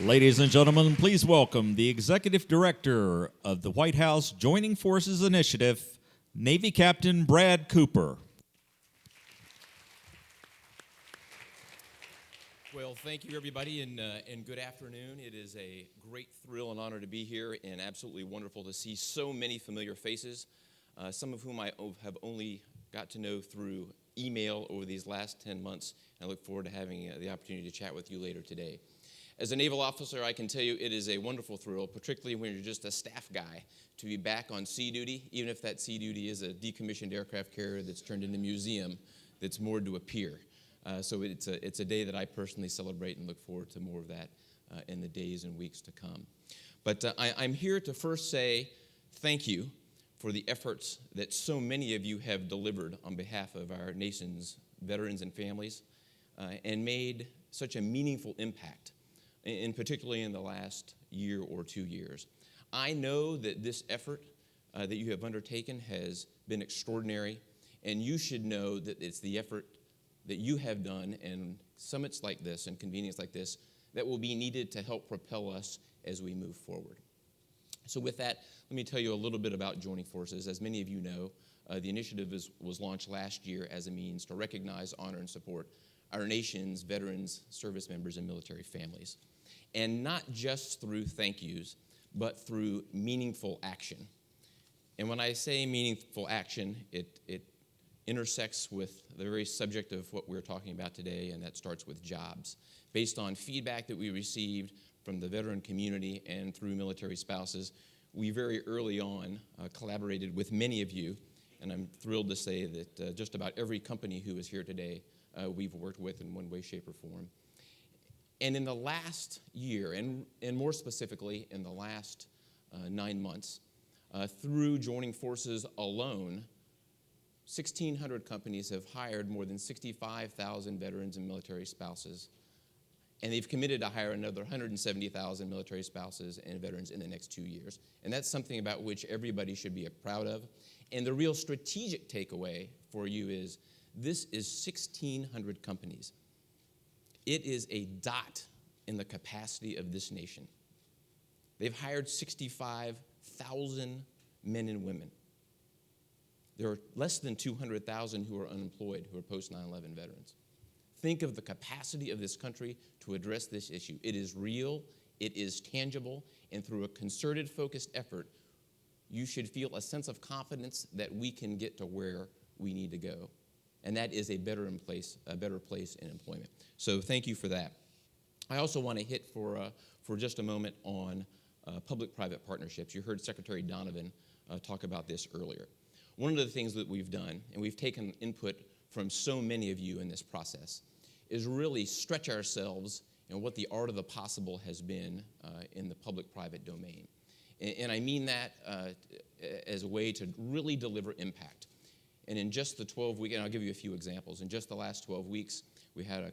Ladies and gentlemen, please welcome the Executive Director of the White House Joining Forces Initiative, Navy Captain Brad Cooper. Well, thank you, everybody, and good afternoon. It is a great thrill and honor to be here, and absolutely wonderful to see so many familiar faces, some of whom I have only got to know through email over these last 10 months. I look forward to having the opportunity to chat with you later today. As a naval officer, I can tell you it is a wonderful thrill, particularly when you're just a staff guy, to be back on sea duty, even if that sea duty is a decommissioned aircraft carrier that's turned into a museum that's moored to a pier. So it's a day that I personally celebrate and look forward to more of that in the days and weeks to come. But I'm here to first say thank you for the efforts that so many of you have delivered on behalf of our nation's veterans and families and made such a meaningful impact, in particularly in the last year or 2 years. I know that this effort that you have undertaken has been extraordinary, and you should know that it's the effort that you have done and summits like this and convenings like this that will be needed to help propel us as we move forward. So with that, let me tell you a little bit about Joining Forces. As many of you know, the initiative was launched last year as a means to recognize, honor, and support our nation's veterans, service members, and military families. And not just through thank yous, but through meaningful action. And when I say meaningful action, it intersects with the very subject of what we're talking about today, and that starts with jobs. Based on feedback that we received from the veteran community and through military spouses, we very early on collaborated with many of you, and I'm thrilled to say that just about every company who is here today we've worked with in one way, shape, or form. And in the last year, and more specifically in the last 9 months, through Joining Forces alone, 1,600 companies have hired more than 65,000 veterans and military spouses, and they've committed to hire another 170,000 military spouses and veterans in the next 2 years. And that's something about which everybody should be proud of. And the real strategic takeaway for you is this is 1,600 companies. It is a dot in the capacity of this nation. They've hired 65,000 men and women. There are less than 200,000 who are unemployed, who are post-9/11 veterans. Think of the capacity of this country to address this issue. It is real, it is tangible, and through a concerted, focused effort, you should feel a sense of confidence that we can get to where we need to go. And that is a better place in employment. So thank you for that. I also want to hit for just a moment on public-private partnerships. You heard Secretary Donovan talk about this earlier. One of the things that we've done, and we've taken input from so many of you in this process, is really stretch ourselves in what the art of the possible has been in the public-private domain. And I mean that as a way to really deliver impact. And in just the 12 weeks, and I'll give you a few examples, in just the last 12 weeks, we had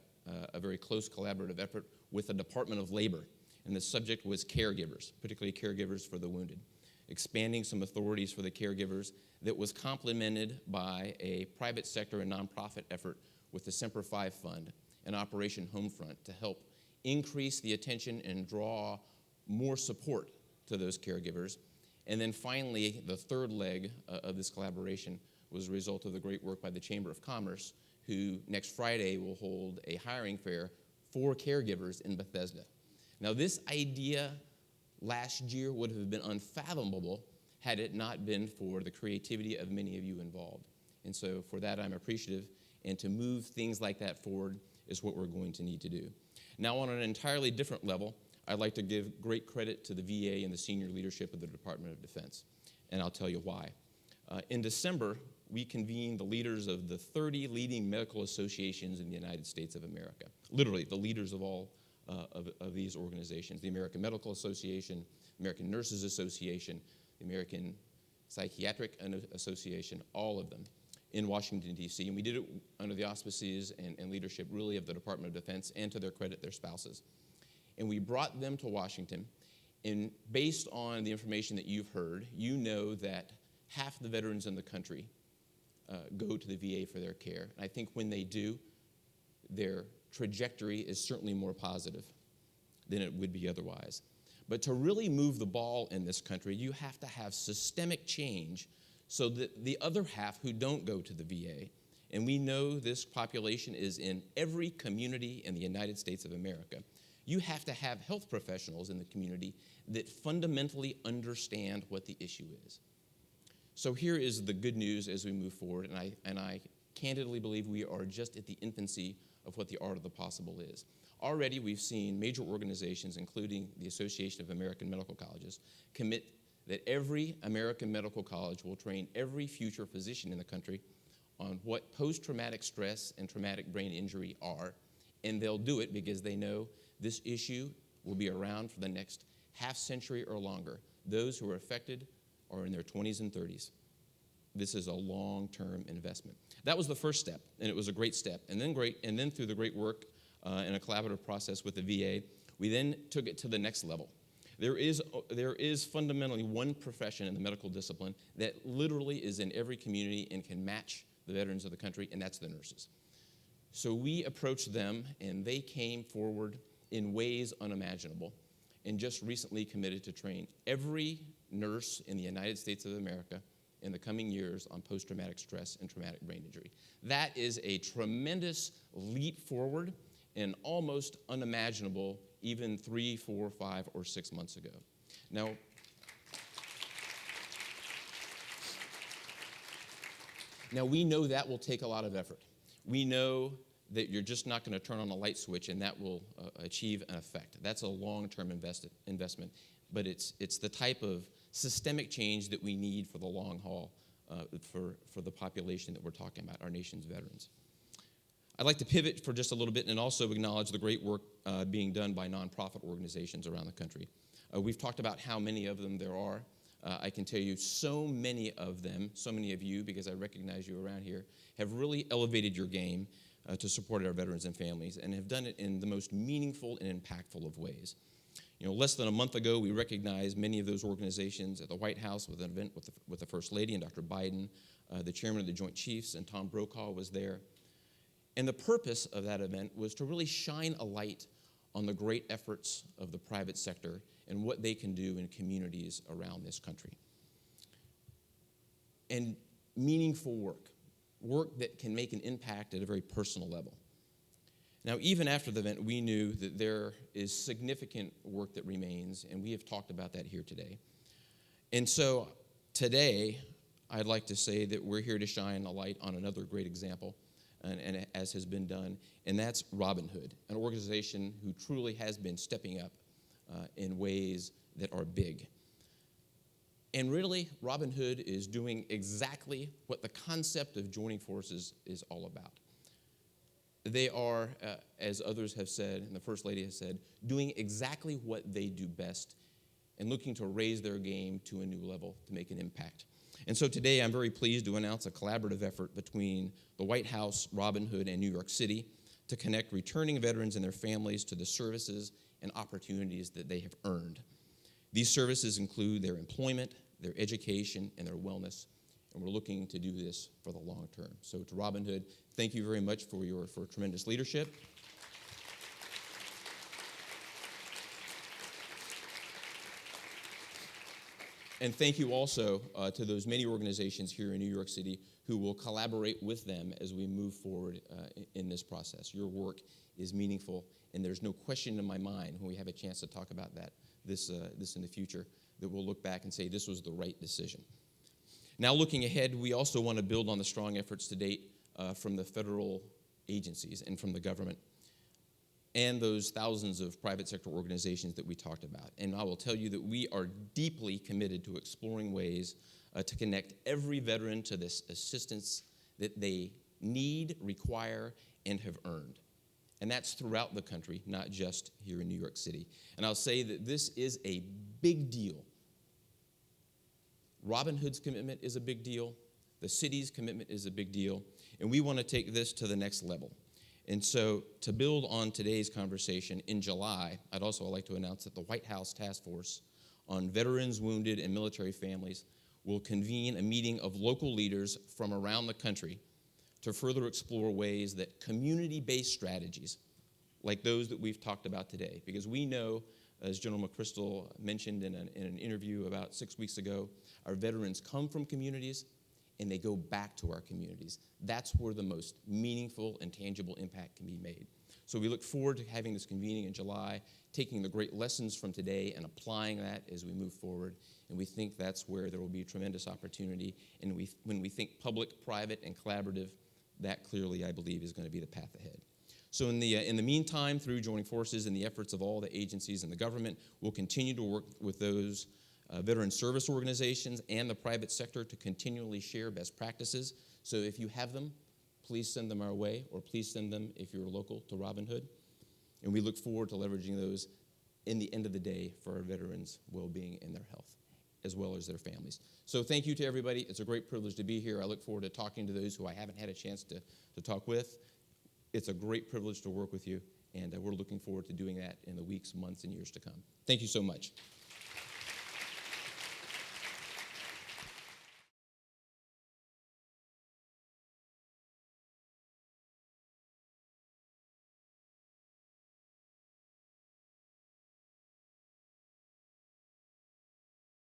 a very close collaborative effort with the Department of Labor, and the subject was caregivers, particularly caregivers for the wounded, expanding some authorities for the caregivers that was complemented by a private sector and nonprofit effort with the Semper Fi Fund and Operation Homefront to help increase the attention and draw more support to those caregivers. And then finally, the third leg of this collaboration was a result of the great work by the Chamber of Commerce, who next Friday will hold a hiring fair for caregivers in Bethesda. Now, this idea last year would have been unfathomable had it not been for the creativity of many of you involved. And so for that, I'm appreciative. And to move things like that forward is what we're going to need to do. Now, on an entirely different level, I'd like to give great credit to the VA and the senior leadership of the Department of Defense. And I'll tell you why. In December, we convened the leaders of the 30 leading medical associations in the United States of America. Literally, the leaders of all of these organizations. The American Medical Association, American Nurses Association, the American Psychiatric Association, all of them in Washington, D.C. And we did it under the auspices and leadership really of the Department of Defense, and to their credit, their spouses. And we brought them to Washington, and based on the information that you've heard, you know that half the veterans in the country go to the VA for their care. And I think when they do, their trajectory is certainly more positive. than it would be otherwise. But to really move the ball in this country, you have to have systemic change so that the other half who don't go to the VA, and we know this population is in every community in the United States of America, you have to have health professionals in the community that fundamentally understand what the issue is. So here is the good news as we move forward, and I candidly believe we are just at the infancy of what the art of the possible is. Already we've seen major organizations, including the Association of American Medical Colleges, commit that every American medical college will train every future physician in the country on what post-traumatic stress and traumatic brain injury are, and they'll do it because they know this issue will be around for the next half century or longer. Those who are affected are in their 20s and 30s. This is a long-term investment. That was the first step, and it was a great step. And then through the great work in a collaborative process with the VA, we then took it to the next level. There is fundamentally one profession in the medical discipline that literally is in every community and can match the veterans of the country, and that's the nurses. So we approached them, and they came forward in ways unimaginable, and just recently committed to train every nurse in the United States of America in the coming years on post-traumatic stress and traumatic brain injury. That is a tremendous leap forward and almost unimaginable even 3, 4, 5, or 6 months ago. Now we know that will take a lot of effort. We know that you're just not going to turn on a light switch and that will achieve an effect. That's a long-term investment, but it's the type of systemic change that we need for the long haul for the population that we're talking about, our nation's veterans. I'd like to pivot for just a little bit and also acknowledge the great work being done by nonprofit organizations around the country. We've talked about how many of them there are. I can tell you so many of them, so many of you, because I recognize you around here, have really elevated your game to support our veterans and families and have done it in the most meaningful and impactful of ways. You know, less than a month ago, we recognized many of those organizations at the White House with an event with the First Lady and Dr. Biden. The chairman of the Joint Chiefs and Tom Brokaw was there. And the purpose of that event was to really shine a light on the great efforts of the private sector and what they can do in communities around this country. And meaningful work that can make an impact at a very personal level. Now, even after the event, we knew that there is significant work that remains, and we have talked about that here today. And so today, I'd like to say that we're here to shine a light on another great example, and as has been done, and that's Robin Hood, an organization who truly has been stepping up in ways that are big. And really, Robin Hood is doing exactly what the concept of joining forces is all about. They are, as others have said, and the First Lady has said, doing exactly what they do best and looking to raise their game to a new level to make an impact. And so today I'm very pleased to announce a collaborative effort between the White House, Robin Hood, and New York City to connect returning veterans and their families to the services and opportunities that they have earned. These services include their employment, their education, and their wellness, and we're looking to do this for the long term. So to Robin Hood, thank you very much for tremendous leadership. And thank you also to those many organizations here in New York City who will collaborate with them as we move forward in this process. Your work is meaningful, and there's no question in my mind when we have a chance to talk about this in the future, that we'll look back and say this was the right decision. Now looking ahead, we also want to build on the strong efforts to date from the federal agencies and from the government and those thousands of private sector organizations that we talked about. And I will tell you that we are deeply committed to exploring ways to connect every veteran to this assistance that they need, require, and have earned. And that's throughout the country, not just here in New York City. And I'll say that this is a big deal. Robin Hood's commitment is a big deal. The city's commitment is a big deal. And we want to take this to the next level. And so to build on today's conversation, in July, I'd also like to announce that the White House Task Force on Veterans, Wounded, and Military Families will convene a meeting of local leaders from around the country to further explore ways that community-based strategies like those that we've talked about today. Because we know, as General McChrystal mentioned in an interview about 6 weeks ago, our veterans come from communities and they go back to our communities. That's where the most meaningful and tangible impact can be made. So we look forward to having this convening in July, taking the great lessons from today and applying that as we move forward. And we think that's where there will be tremendous opportunity. And when we think public, private, and collaborative, that clearly, I believe, is going to be the path ahead. So in the meantime, through joining forces and the efforts of all the agencies in the government, we'll continue to work with those veteran service organizations and the private sector to continually share best practices. So if you have them, please send them our way, or please send them, if you're local, to Robin Hood. And we look forward to leveraging those in the end of the day for our veterans' well-being and their health, as well as their families. So thank you to everybody. It's a great privilege to be here. I look forward to talking to those who I haven't had a chance to talk with. It's a great privilege to work with you, and we're looking forward to doing that in the weeks, months, and years to come. Thank you so much.